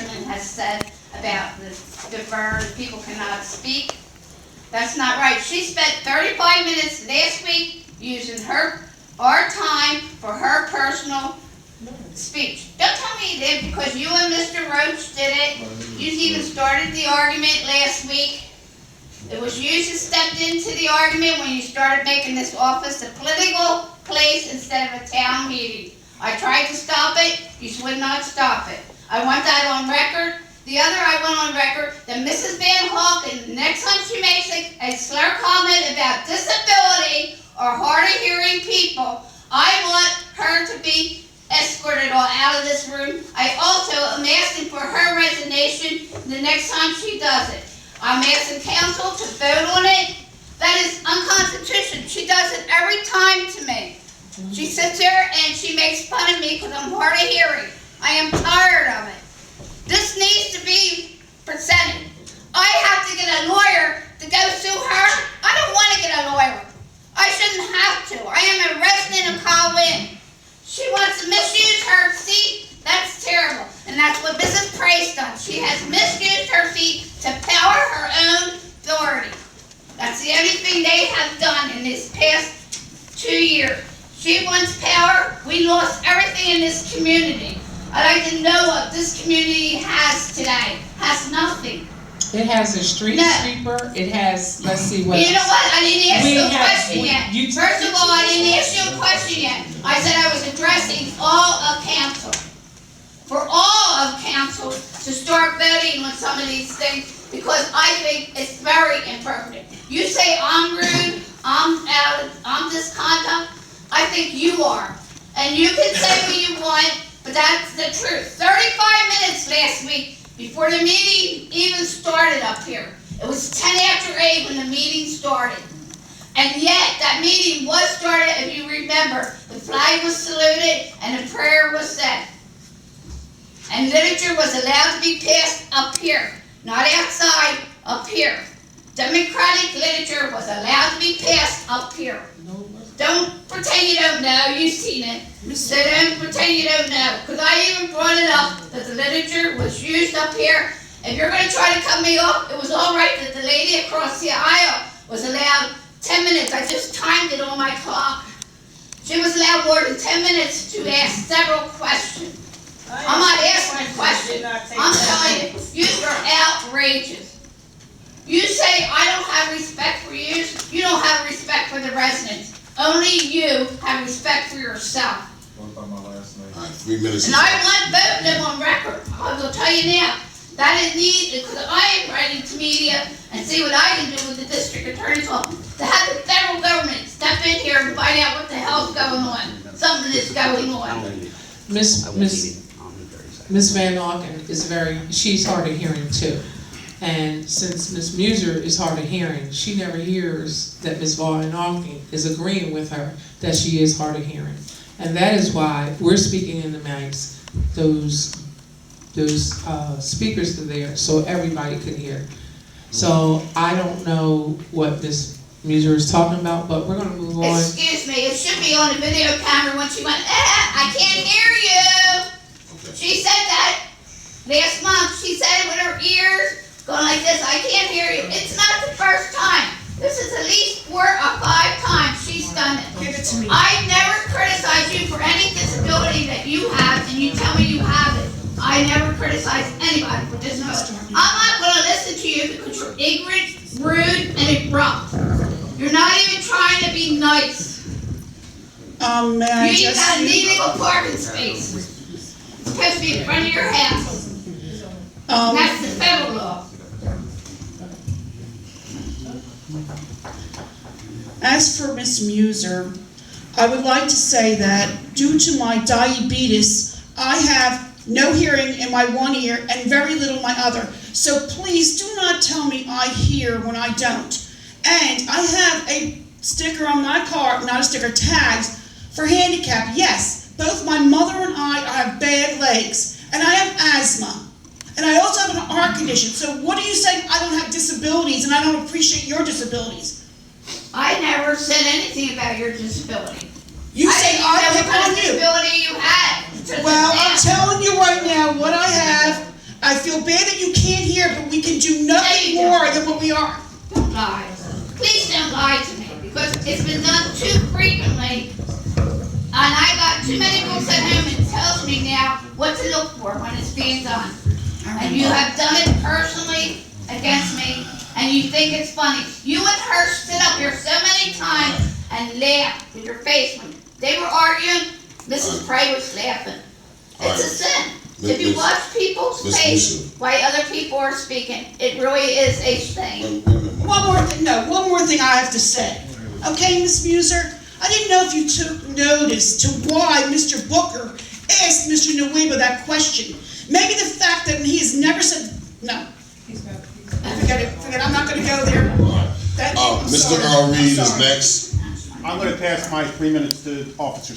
resident has said about the deferred, people cannot speak. That's not right. She spent 35 minutes last week using our time for her personal speech. Don't tell me you did, because you and Mr. Roach did it. You even started the argument last week. It was you who stepped into the argument when you started making this office a political place instead of a town meeting. I tried to stop it. You would not stop it. I want that on record. The other, I want on record that Mrs. Van Auken, the next time she makes a slur comment about disability or hard of hearing people, I want her to be escorted out of this room. I also am asking for her resignation the next time she does it. I'm asking council to vote on it. That is unconstitutional. She does it every time to me. She sits there and she makes fun of me because I'm hard of hearing. I am tired of it. This needs to be presented. I have to get a lawyer to go sue her. I don't want to get a lawyer. I shouldn't have to. I am a resident of Colwyn. She wants to misuse her seat. That's terrible. And that's what Mrs. Price done. She has misused her seat to power her own authority. That's the only thing they have done in this past 2 years. She wants power. We lost everything in this community. I'd like to know what this community has today. Has nothing. It has a street sweeper. It has, let's see what. You know what? I didn't ask you a question yet. First of all, I didn't ask you a question yet. I said I was addressing all of council. For all of council to start voting on some of these things, because I think it's very inappropriate. You say I'm rude, I'm disconduct. I think you are. And you can say what you want, but that's the truth. 35 minutes last week before the meeting even started up here. It was 10 after 8 when the meeting started. And yet, that meeting was started, if you remember. The flag was saluted and a prayer was said. And literature was allowed to be passed up here, not outside, up here. Democratic literature was allowed to be passed up here. Don't pretend you don't know. You've seen it. So don't pretend you don't know. Because I even brought it up that the literature was used up here. If you're going to try to cut me off, it was all right that the lady across the aisle was allowed 10 minutes. I just timed it on my clock. She was allowed more than 10 minutes to ask several questions. I'm not asking a question. I'm telling you, you're outrageous. You say I don't have respect for you. You don't have respect for the residents. Only you have respect for yourself. What about my last name? All right, 3 minutes. And I want both of them on record. I will tell you now. That is needed because I am writing to media and see what I can do with the district attorney's office to have the federal government step in here and find out what the hell's going on. Something is going on. Miss Van Auken is she's hard of hearing too. And since Miss Meuser is hard of hearing, she never hears that Miss Van Auken is agreeing with her that she is hard of hearing. And that is why we're speaking in the mics, those speakers are there so everybody could hear. So I don't know what Miss Meuser is talking about, but we're going to move on. Excuse me, it should be on the video camera when she went, I can't hear you. Okay. She said that last month. She said it with her ears going like this. I can't hear you. It's not the first time. This is at least 4 or 5 times she's done it. Give it to me. I never criticize you for any disability that you have, and you tell me you have it. I never criticize anybody for disability. I'm not going to listen to you because you're ignorant, rude, and abrupt. You're not even trying to be nice. May I You even just got an illegal parking space. It's supposed to be in front of your house. And that's the federal law. As for Miss Meuser, I would like to say that due to my diabetes, I have no hearing in my one ear and very little in my other. So please do not tell me I hear when I don't. And I have a sticker on my car, not a sticker, tags for handicap. Yes, both my mother and I have bad legs, and I have asthma. And I also have an heart condition. So what are you saying I don't have disabilities and I don't appreciate your disabilities? I never said anything about your disability. You say I pick what kind on of you. disability you had. Well, I'm telling you right now what I have. I I feel bad that you can't hear, but we can do nothing There you go. more than what we are. Don't lie. Please don't lie to me, because it's been done too frequently. And I got too many books at home, and it tells me now what to look for when it's being done. And you have done it personally against me, and you think it's funny. You and her stood up here so many times and laughed with your face when they were arguing. Mrs. Prey was laughing. It's a sin. If you watch people's face while other people are speaking, it really is a shame. One more thing I have to say. Okay, Ms. Meuser, I didn't know if you took notice to why Mr. Booker asked Mr. Nueva that question. Maybe the fact that he has never said, no. Forget it, I'm not gonna go there. Mr. Earl Reed is next. I'm going to pass my 3 minutes to Officer